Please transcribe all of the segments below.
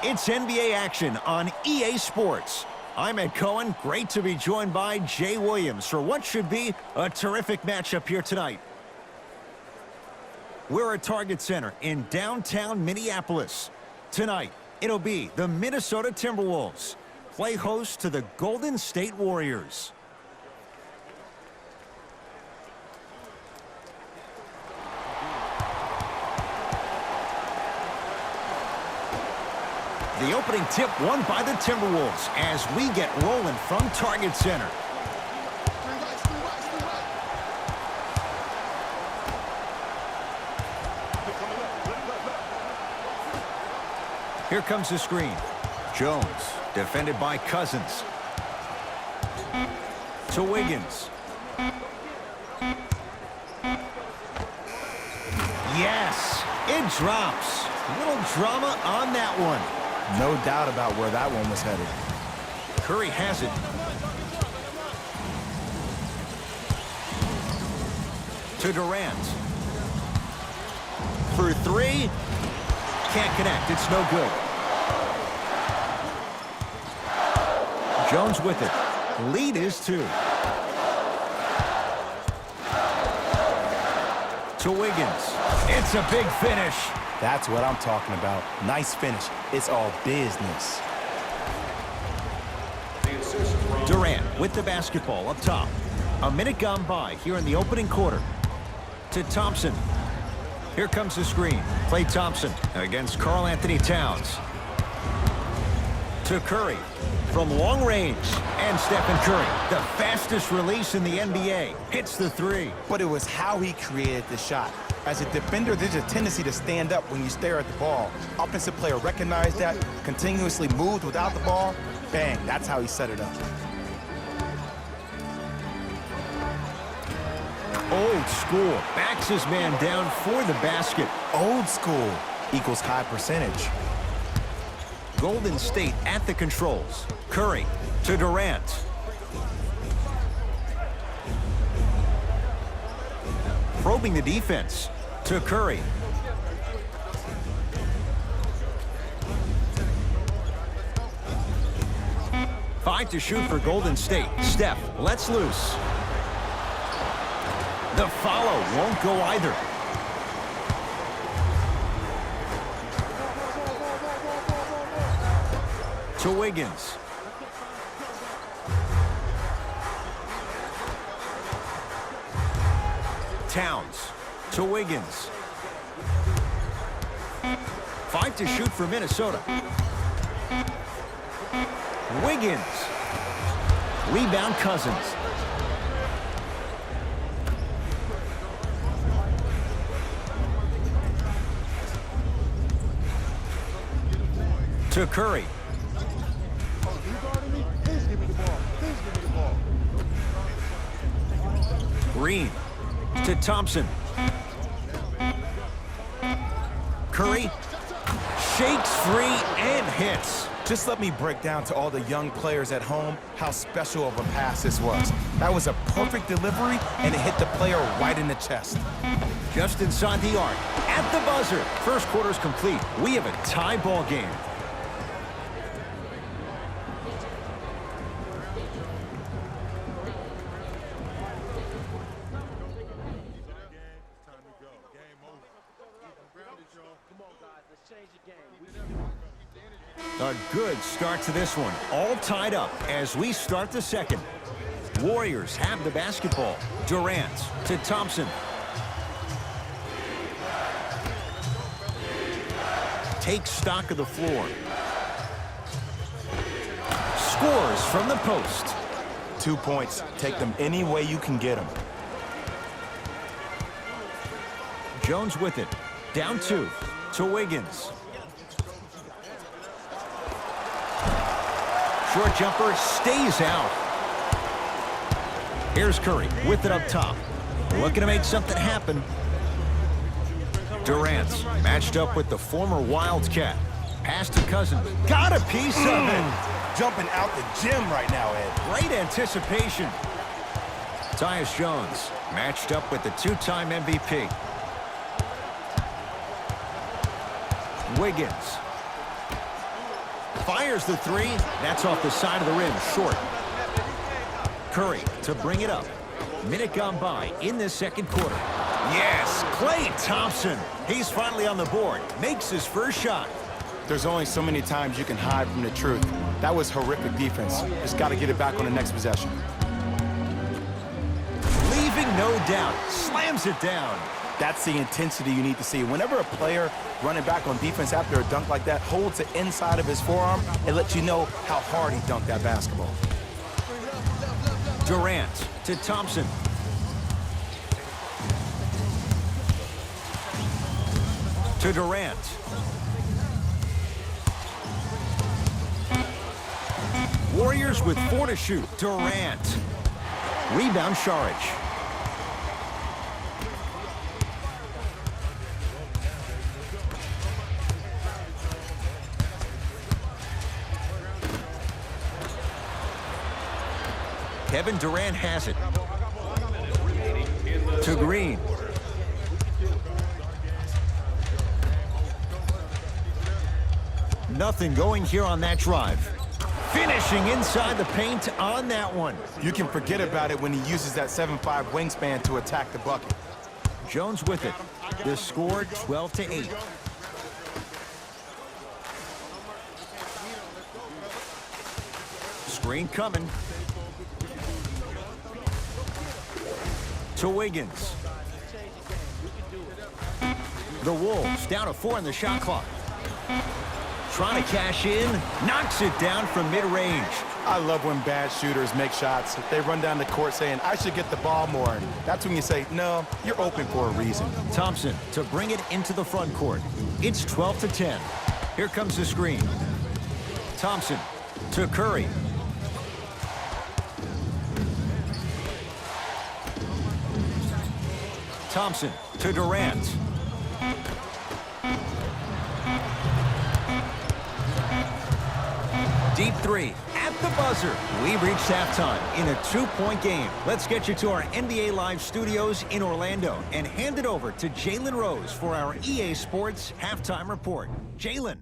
It's NBA action on EA Sports. I'm Ed Cohen. Great to be joined by Jay Williams for what should be a terrific matchup here tonight. We're at Target Center in downtown Minneapolis. Tonight, it'll be the Minnesota Timberwolves play host to the Golden State Warriors. The opening tip won by the Timberwolves as we get rolling from Target Center. Here comes the screen. Jones, defended by Cousins. To Wiggins. Yes, it drops. A little drama on that one. No doubt about where that one was headed. Curry has it. To Durant. For three. Can't connect. It's no good. Jones with it. Lead is 2. To Wiggins. It's a big finish. That's what I'm talking about. Nice finish. It's all business. Durant with the basketball up top. A minute gone by here in the opening quarter. To Thompson. Here comes the screen. Klay Thompson against Karl Anthony Towns. To Curry from long range. And Stephen Curry, the fastest release in the NBA, hits the 3. But it was how he created the shot. As a defender, there's a tendency to stand up when you stare at the ball. Offensive player recognized that, continuously moved without the ball. Bang, that's how he set it up. Old school. Backs his man down for the basket. Old school equals high percentage. Golden State at the controls. Curry to Durant. Probing the defense. To Curry. Five to shoot for Golden State. Steph lets loose. The follow won't go either. To Wiggins. Towns to Wiggins. 5 to shoot for Minnesota. Wiggins. Rebound Cousins. To Curry. Green to Thompson. Curry shakes free and hits. Just let me break down to all the young players at home how special of a pass this was. That was a perfect delivery, and it hit the player right in the chest. Just inside the arc. At the buzzer. First quarter's complete. We have a tie ball game. A good start to this one. All tied up as we start the second. Warriors have the basketball. Durant to Thompson. Takes stock of the floor. Scores from the post. 2 points. Take them any way you can get them. Jones with it. Down 2 to Wiggins. Short jumper stays out. Here's Curry with it up top. Looking to make something happen. Durant matched up with the former Wildcat. Pass to Cousins. Got a piece of it. Jumping out the gym right now, Ed. Great anticipation. Tyus Jones matched up with the two-time MVP. Fires the three. That's off the side of the rim, short. Curry to bring it up. Minute gone by in this second quarter. Yes, Klay Thompson. He's finally on the board. Makes his first shot. There's only so many times you can hide from the truth. That was horrific defense. Just got to get it back on the next possession. Leaving no doubt. Slams it down. That's the intensity you need to see. Whenever a player running back on defense after a dunk like that holds the inside of his forearm, it lets you know how hard he dunked that basketball. Durant to Thompson. To Durant. Warriors with 4 to shoot. Durant. Rebound, Saric. Kevin Durant has it. To Green. Nothing going here on that drive. Finishing inside the paint on that one. You can forget about it when he uses that 7'5" wingspan to attack the bucket. Jones with it. The score 12 to 8. Screen coming. To Wiggins. The Wolves down to 4 in the shot clock. Trying to cash in. Knocks it down from mid-range. I love when bad shooters make shots. They run down the court saying, I should get the ball more. And that's when you say, no, you're open for a reason. Thompson to bring it into the front court. It's 12 to 10. Here comes the screen. Thompson to Curry. Thompson to Durant. Deep three at the buzzer. We've reached halftime in a 2-point game. Let's get you to our NBA Live studios in Orlando and hand it over to Jalen Rose for our EA Sports halftime report. Jalen.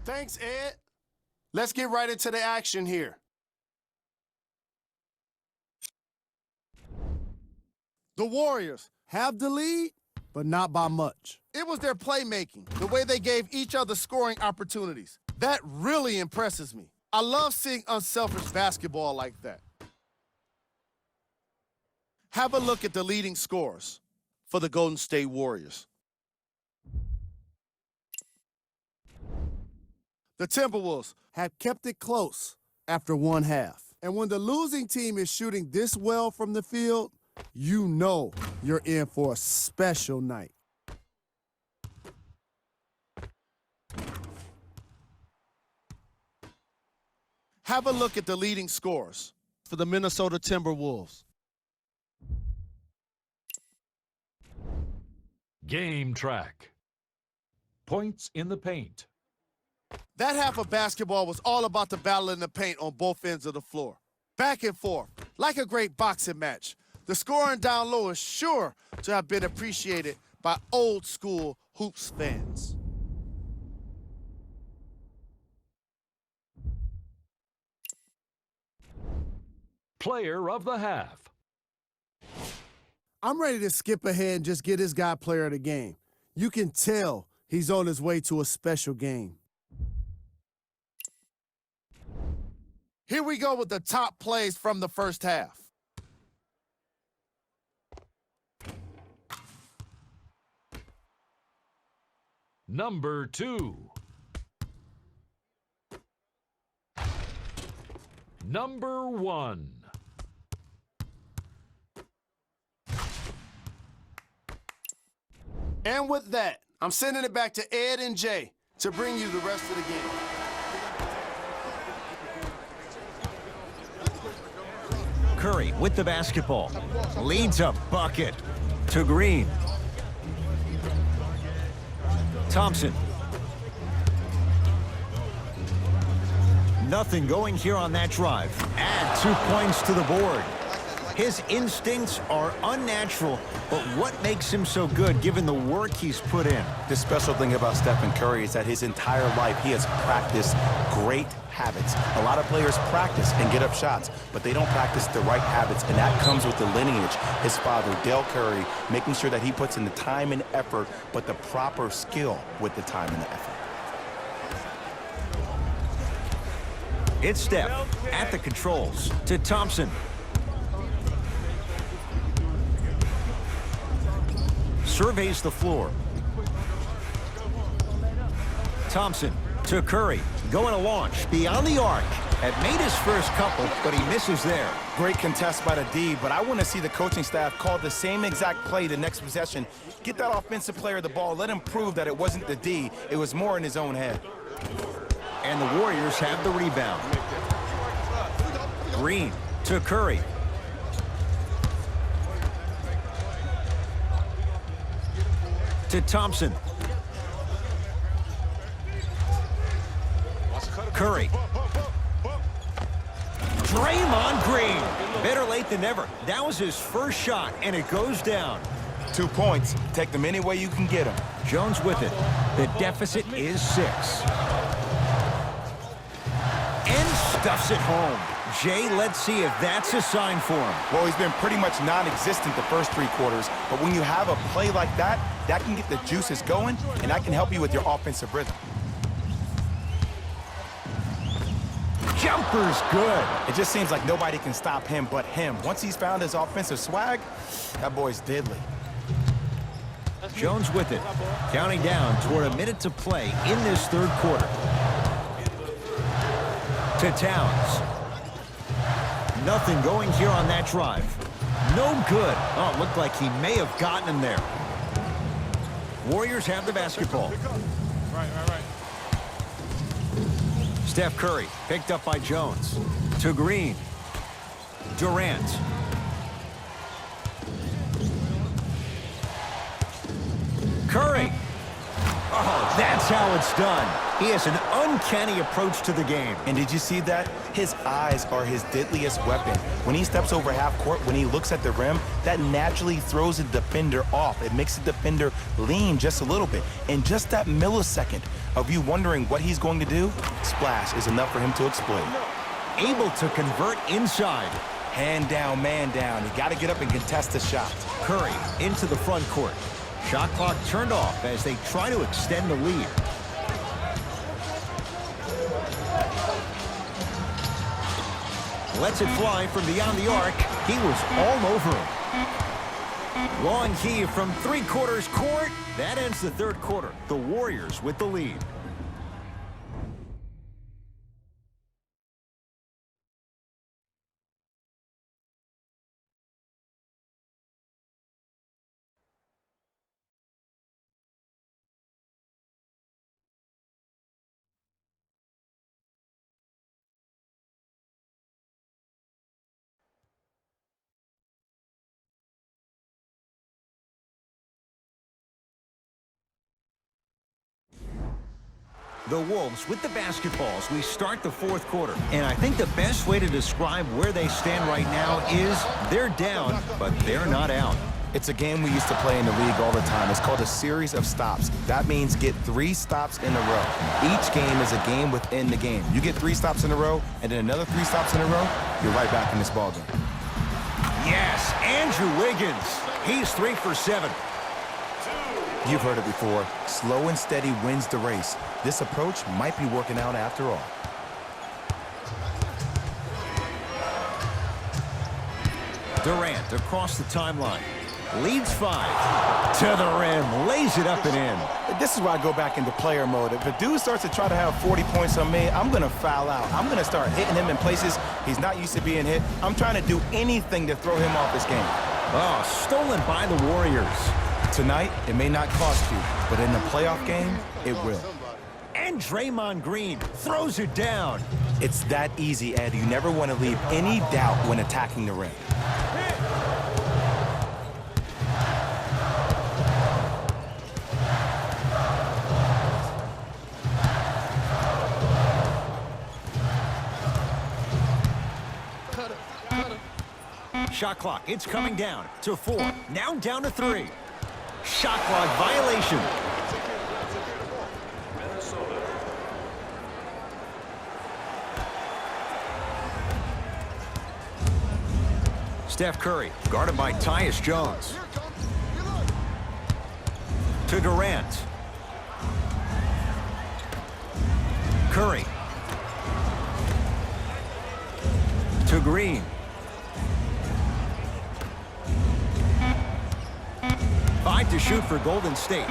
Thanks, Ed. Let's get right into the action here. The Warriors have the lead, but not by much. It was their playmaking, the way they gave each other scoring opportunities. That really impresses me. I love seeing unselfish basketball like that. Have a look at the leading scorers for the Golden State Warriors. The Timberwolves have kept it close after one half. And when the losing team is shooting this well from the field, you know you're in for a special night. Have a look at the leading scorers for the Minnesota Timberwolves. Game track. Points in the paint. That half of basketball was all about the battle in the paint on both ends of the floor. Back and forth, like a great boxing match. The scoring down low is sure to have been appreciated by old-school hoops fans. Player of the half. I'm ready to skip ahead and just get this guy player of the game. You can tell he's on his way to a special game. Here we go with the top plays from the first half. Number 2. Number 1. And with that, I'm sending it back to Ed and Jay to bring you the rest of the game. Curry with the basketball. Leads a bucket to Green. Thompson. Nothing going here on that drive. Add 2 points to the board. His instincts are unnatural, but what makes him so good given the work he's put in? The special thing about Stephen Curry is that his entire life he has practiced great habits. A lot of players practice and get up shots, but they don't practice the right habits, and that comes with the lineage. His father, Dale Curry, making sure that he puts in the time and effort, but the proper skill with the time and the effort. It's Steph at the controls to Thompson. Surveys the floor. Thompson to Curry. Going to launch beyond the arc. Had made his first couple, but he misses there. Great contest by the D, but I want to see the coaching staff call the same exact play the next possession. Get that offensive player the ball. Let him prove that it wasn't the D. It was more in his own head. And the Warriors have the rebound. Green to Curry. To Thompson. Curry. Draymond Green. Better late than never. That was his first shot, and it goes down. 2 points. Take them any way you can get them. Jones with it. The deficit is 6. And stuffs it home. Jay, let's see if that's a sign for him. Well, he's been pretty much non-existent the first 3 quarters, but when you have a play like that, that can get the juices going, and that can help you with your offensive rhythm. Jumper's good. It just seems like nobody can stop him but him. Once he's found his offensive swag, that boy's deadly. Jones with it. Counting down toward a minute to play in this third quarter. To Towns. Nothing going here on that drive. No good. Oh, it looked like he may have gotten him there. Warriors have the basketball. Right. Steph Curry picked up by Jones. To Green. Durant. Curry. Oh, that's how it's done. He has an uncanny approach to the game. And did you see that? His eyes are his deadliest weapon. When he steps over half court, when he looks at the rim, that naturally throws the defender off. It makes the defender lean just a little bit. And just that millisecond of you wondering what he's going to do, splash is enough for him to exploit. Able to convert inside. Hand down, man down. You got to get up and contest the shot. Curry into the front court. Shot clock turned off as they try to extend the lead. Lets it fly from beyond the arc. He was all over him. Long heave from 3/4 court. That ends the third quarter. The Warriors with the lead. The Wolves with the basketballs. We start the fourth quarter. And I think the best way to describe where they stand right now is they're down, but they're not out. It's a game we used to play in the league all the time. It's called a series of stops. That means get 3 stops in a row. Each game is a game within the game. You get 3 stops in a row, and then another 3 stops in a row, you're right back in this ballgame. Yes, Andrew Wiggins. He's 3 for 7. You've heard it before. Slow and steady wins the race. This approach might be working out after all. Durant across the timeline. Leads 5. To the rim. Lays it up and in. This is where I go back into player mode. If a dude starts to try to have 40 points on me, I'm going to foul out. I'm going to start hitting him in places he's not used to being hit. I'm trying to do anything to throw him off this game. Oh, stolen by the Warriors. Tonight, it may not cost you, but in the playoff game, it will. And Draymond Green throws it down. It's that easy, Ed. You never want to leave any doubt when attacking the rim. Shot clock, it's coming down to 4. Now down to 3. Shot clock violation. Steph Curry, guarded by Tyus Jones. To Durant. Curry. To Green. 5 to shoot for Golden State.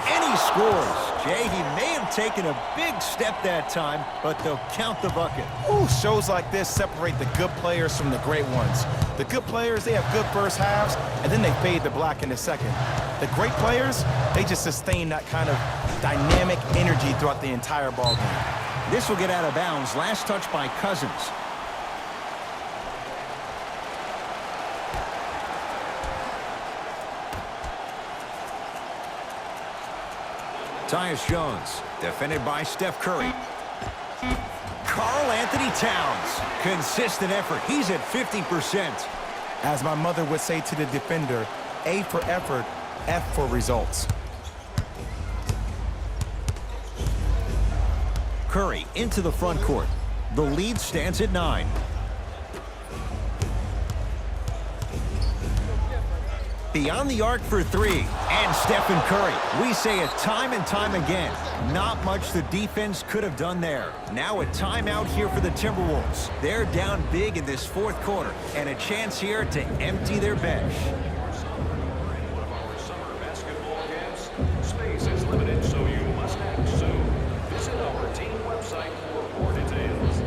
And he scores. Jay, he may have taken a big step that time, but they'll count the bucket. Ooh, shows like this separate the good players from the great ones. The good players, they have good first halves, and then they fade to black in the second. The great players, they just sustain that kind of dynamic energy throughout the entire ball game. This will get out of bounds. Last touch by Cousins. Tyus Jones, defended by Steph Curry. Karl Anthony Towns, consistent effort. He's at 50%. As my mother would say to the defender, A for effort, F for results. Curry into the front court. The lead stands at 9. Beyond the arc for 3. And Stephen Curry. We say it time and time again. Not much the defense could have done there. Now a timeout here for the Timberwolves. They're down big in this fourth quarter. And a chance here to empty their bench. Space is limited, so you must act soon. Visit our team website for more details.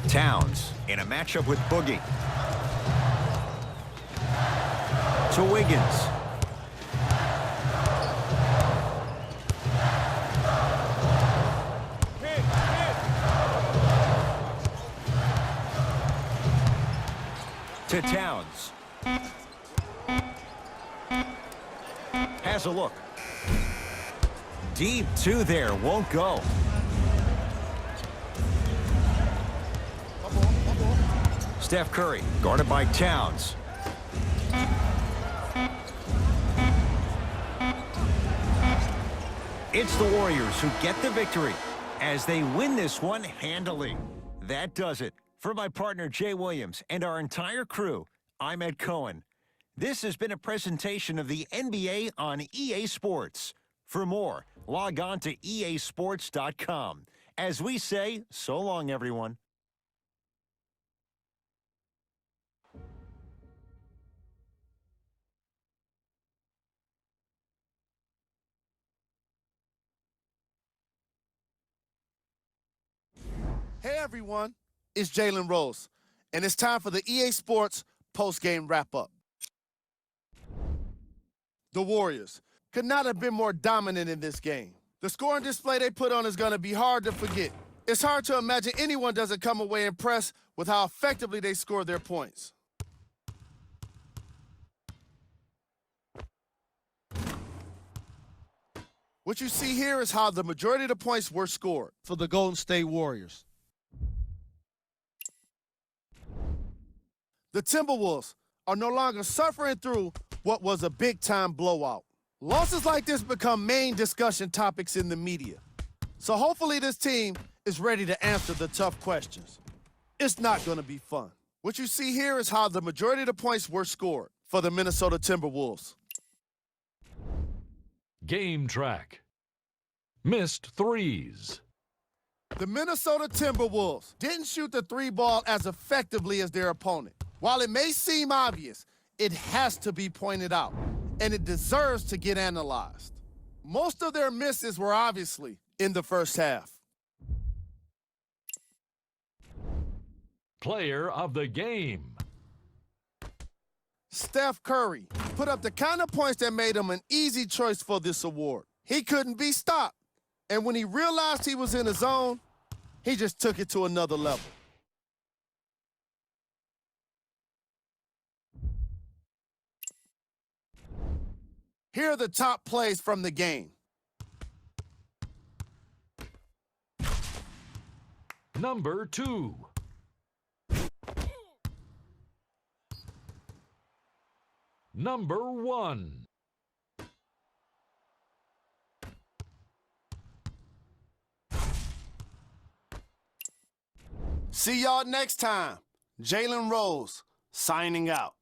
Towns in a matchup with Boogie. To Wiggins. To Towns. Has a look. Deep 2 there, won't go. Steph Curry, guarded by Towns. It's the Warriors who get the victory as they win this one handily. That does it. For my partner Jay Williams and our entire crew, I'm Ed Cohen. This has been a presentation of the NBA on EA Sports. For more, log on to easports.com. As we say, so long, everyone. Hey everyone, it's Jalen Rose, and it's time for the EA Sports post-game wrap-up. The Warriors could not have been more dominant in this game. The scoring display they put on is going to be hard to forget. It's hard to imagine anyone doesn't come away impressed with how effectively they scored their points. What you see here is how the majority of the points were scored for the Golden State Warriors. The Timberwolves are no longer suffering through what was a big-time blowout. Losses like this become main discussion topics in the media. So hopefully this team is ready to answer the tough questions. It's not going to be fun. What you see here is how the majority of the points were scored for the Minnesota Timberwolves. Game track. Missed threes. The Minnesota Timberwolves didn't shoot the three ball as effectively as their opponent. While it may seem obvious, it has to be pointed out, and it deserves to get analyzed. Most of their misses were obviously in the first half. Player of the game. Steph Curry put up the kind of points that made him an easy choice for this award. He couldn't be stopped, and when he realized he was in his zone, he just took it to another level. Here are the top plays from the game. Number 2. Number 1. See y'all next time. Jalen Rose signing out.